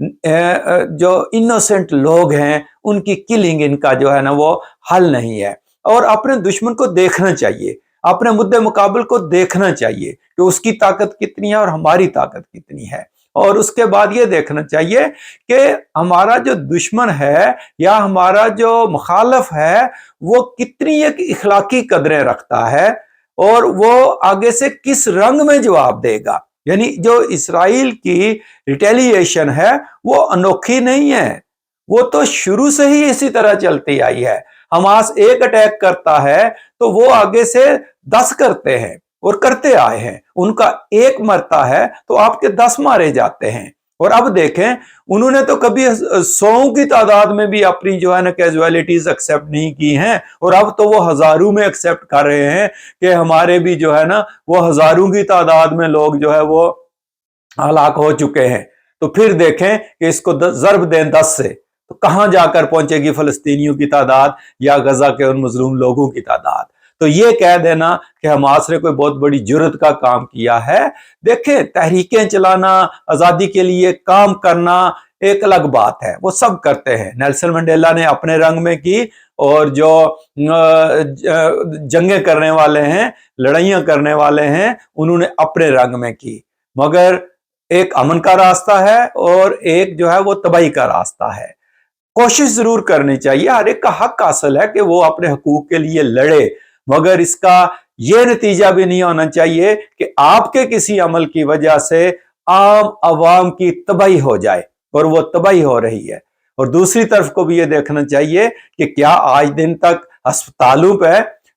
جو انوسنٹ لوگ ہیں ان کی کلنگ ان کا جو ہے نا وہ حل نہیں ہے۔ اور اپنے دشمن کو دیکھنا چاہیے، اپنے مدے مقابل کو دیکھنا چاہیے کہ اس کی طاقت کتنی ہے اور ہماری طاقت کتنی ہے، اور اس کے بعد یہ دیکھنا چاہیے کہ ہمارا جو دشمن ہے یا ہمارا جو مخالف ہے وہ کتنی ایک اخلاقی قدریں رکھتا ہے اور وہ آگے سے کس رنگ میں جواب دے گا۔ یعنی جو اسرائیل کی ریٹیلیشن ہے وہ انوکھی نہیں ہے، وہ تو شروع سے ہی اسی طرح چلتی آئی ہے۔ حماس ایک اٹیک کرتا ہے تو وہ آگے سے 10 کرتے ہیں اور کرتے آئے ہیں، ان کا ایک مرتا ہے تو آپ کے 10 مارے جاتے ہیں۔ اور اب دیکھیں انہوں نے تو کبھی 100 کی تعداد میں بھی اپنی جو ہے نا کیجویلٹیز ایکسیپٹ نہیں کی ہیں، اور اب تو وہ ہزاروں میں ایکسیپٹ کر رہے ہیں کہ ہمارے بھی جو ہے نا وہ ہزاروں کی تعداد میں لوگ جو ہے وہ ہلاک ہو چکے ہیں۔ تو پھر دیکھیں کہ اس کو ضرب دیں 10 سے تو کہاں جا کر پہنچے گی فلسطینیوں کی تعداد یا غزہ کے ان مظلوم لوگوں کی تعداد۔ تو یہ کہہ دینا کہ حماس نے کوئی بہت بڑی جرت کا کام کیا ہے، دیکھیں تحریکیں چلانا، آزادی کے لیے کام کرنا ایک الگ بات ہے، وہ سب کرتے ہیں۔ نیلسن منڈیلا نے اپنے رنگ میں کی، اور جو جنگیں کرنے والے ہیں، لڑائیاں کرنے والے ہیں، انہوں نے اپنے رنگ میں کی، مگر ایک امن کا راستہ ہے اور ایک جو ہے وہ تباہی کا راستہ ہے۔ کوشش ضرور کرنی چاہیے، ہر ایک کا حق حاصل ہے کہ وہ اپنے حقوق کے لیے لڑے، مگر اس کا یہ نتیجہ بھی نہیں ہونا چاہیے کہ آپ کے کسی عمل کی وجہ سے عام عوام کی تباہی ہو جائے، اور وہ تباہی ہو رہی ہے۔ اور دوسری طرف کو بھی یہ دیکھنا چاہیے کہ کیا آج دن تک ہسپتالوں پہ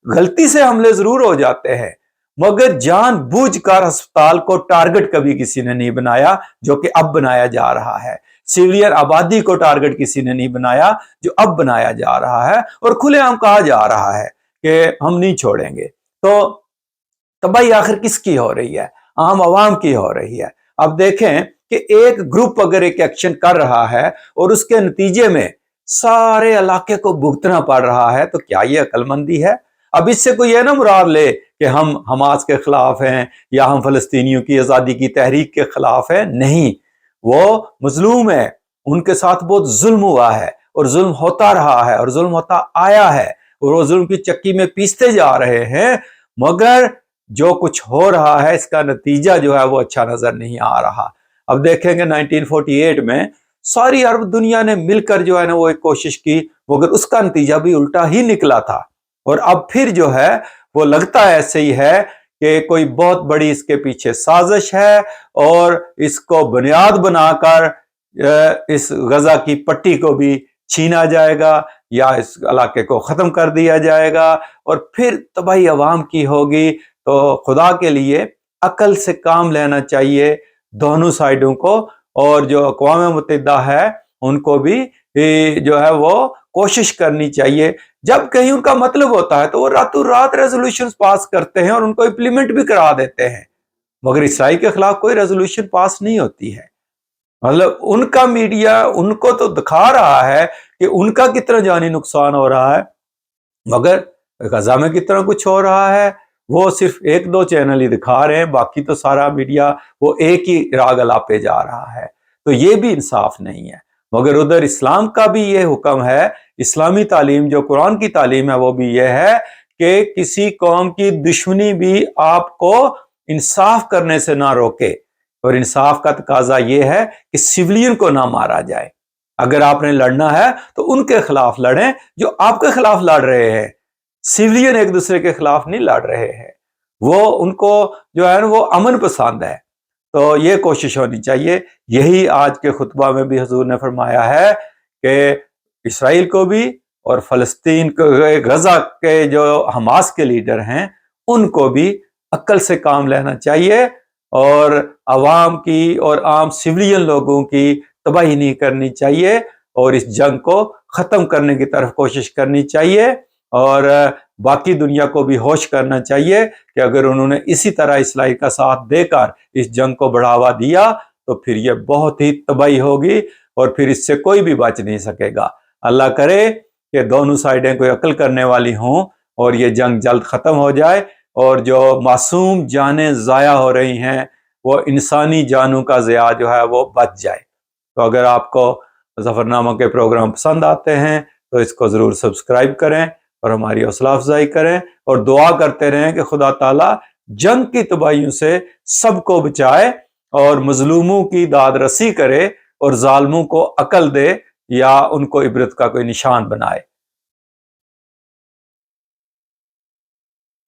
غلطی سے حملے ضرور ہو جاتے ہیں، مگر جان بوجھ کر ہسپتال کو ٹارگٹ کبھی کسی نے نہیں بنایا، جو کہ اب بنایا جا رہا ہے۔ سیویلین آبادی کو ٹارگٹ کسی نے نہیں بنایا، جو اب بنایا جا رہا ہے، اور کھلے عام کہا جا رہا ہے کہ ہم نہیں چھوڑیں گے۔ تو تباہی آخر کس کی ہو رہی ہے؟ عام عوام کی ہو رہی ہے۔ اب دیکھیں کہ ایک گروپ اگر ایک ایکشن کر رہا ہے اور اس کے نتیجے میں سارے علاقے کو بھگتنا پڑ رہا ہے، تو کیا یہ عقل مندی ہے؟ اب اس سے کوئی یہ نہ مراد لے کہ ہم حماس کے خلاف ہیں یا ہم فلسطینیوں کی آزادی کی تحریک کے خلاف ہیں، نہیں، وہ مظلوم ہے، ان کے ساتھ بہت ظلم ہوا ہے اور ظلم ہوتا رہا ہے اور ظلم ہوتا آیا ہے، اور وہ ظلم کی چکی میں پیستے جا رہے ہیں، مگر جو کچھ ہو رہا ہے اس کا نتیجہ جو ہے وہ اچھا نظر نہیں آ رہا۔ اب دیکھیں گے 1948 میں ساری عرب دنیا نے مل کر جو ہے نا وہ ایک کوشش کی، مگر اس کا نتیجہ بھی الٹا ہی نکلا تھا، اور اب پھر جو ہے وہ لگتا ایسے ہی ہے کہ کوئی بہت بڑی اس کے پیچھے سازش ہے، اور اس کو بنیاد بنا کر اس غزہ کی پٹی کو بھی چھینا جائے گا یا اس علاقے کو ختم کر دیا جائے گا، اور پھر تباہی عوام کی ہوگی۔ تو خدا کے لیے عقل سے کام لینا چاہیے دونوں سائیڈوں کو، اور جو اقوام متحدہ ہے ان کو بھی جو ہے وہ کوشش کرنی چاہیے۔ جب کہیں ان کا مطلب ہوتا ہے تو وہ راتوں رات ریزولوشنز پاس کرتے ہیں اور ان کو امپلیمنٹ بھی کرا دیتے ہیں، مگر اسرائیل کے خلاف کوئی ریزولوشن پاس نہیں ہوتی ہے۔ مطلب ان کا میڈیا ان کو تو دکھا رہا ہے کہ ان کا کتنا جانی نقصان ہو رہا ہے، مگر غزہ میں کتنا کچھ ہو رہا ہے وہ صرف 1-2 چینل ہی دکھا رہے ہیں، باقی تو سارا میڈیا وہ ایک ہی راگ الاپے جا رہا ہے۔ تو یہ بھی انصاف نہیں ہے۔ مگر ادھر اسلام کا بھی یہ حکم ہے، اسلامی تعلیم جو قرآن کی تعلیم ہے وہ بھی یہ ہے کہ کسی قوم کی دشمنی بھی آپ کو انصاف کرنے سے نہ روکے، اور انصاف کا تقاضا یہ ہے کہ سویلین کو نہ مارا جائے۔ اگر آپ نے لڑنا ہے تو ان کے خلاف لڑیں جو آپ کے خلاف لڑ رہے ہیں، سویلین ایک دوسرے کے خلاف نہیں لڑ رہے ہیں، وہ ان کو جو ہے وہ امن پسند ہے۔ تو یہ کوشش ہونی چاہیے۔ یہی آج کے خطبہ میں بھی حضور نے فرمایا ہے کہ اسرائیل کو بھی اور فلسطین کو، غزہ کے جو حماس کے لیڈر ہیں ان کو بھی عقل سے کام لینا چاہیے، اور عوام کی اور عام سویلین لوگوں کی تباہی نہیں کرنی چاہیے، اور اس جنگ کو ختم کرنے کی طرف کوشش کرنی چاہیے، اور باقی دنیا کو بھی ہوش کرنا چاہیے کہ اگر انہوں نے اسی طرح اسرائیل کا ساتھ دے کر اس جنگ کو بڑھاوا دیا تو پھر یہ بہت ہی تباہی ہوگی، اور پھر اس سے کوئی بھی بچ نہیں سکے گا۔ اللہ کرے کہ دونوں سائیڈیں کوئی عقل کرنے والی ہوں اور یہ جنگ جلد ختم ہو جائے، اور جو معصوم جانیں ضائع ہو رہی ہیں وہ انسانی جانوں کا ضیاع جو ہے وہ بچ جائے۔ تو اگر آپ کو ظفرنامہ کے پروگرام پسند آتے ہیں تو اس کو ضرور سبسکرائب کریں اور ہماری حوصلہ افزائی کریں، اور دعا کرتے رہیں کہ خدا تعالیٰ جنگ کی تباہیوں سے سب کو بچائے اور مظلوموں کی داد رسی کرے اور ظالموں کو عقل دے یا ان کو عبرت کا کوئی نشان بنائے۔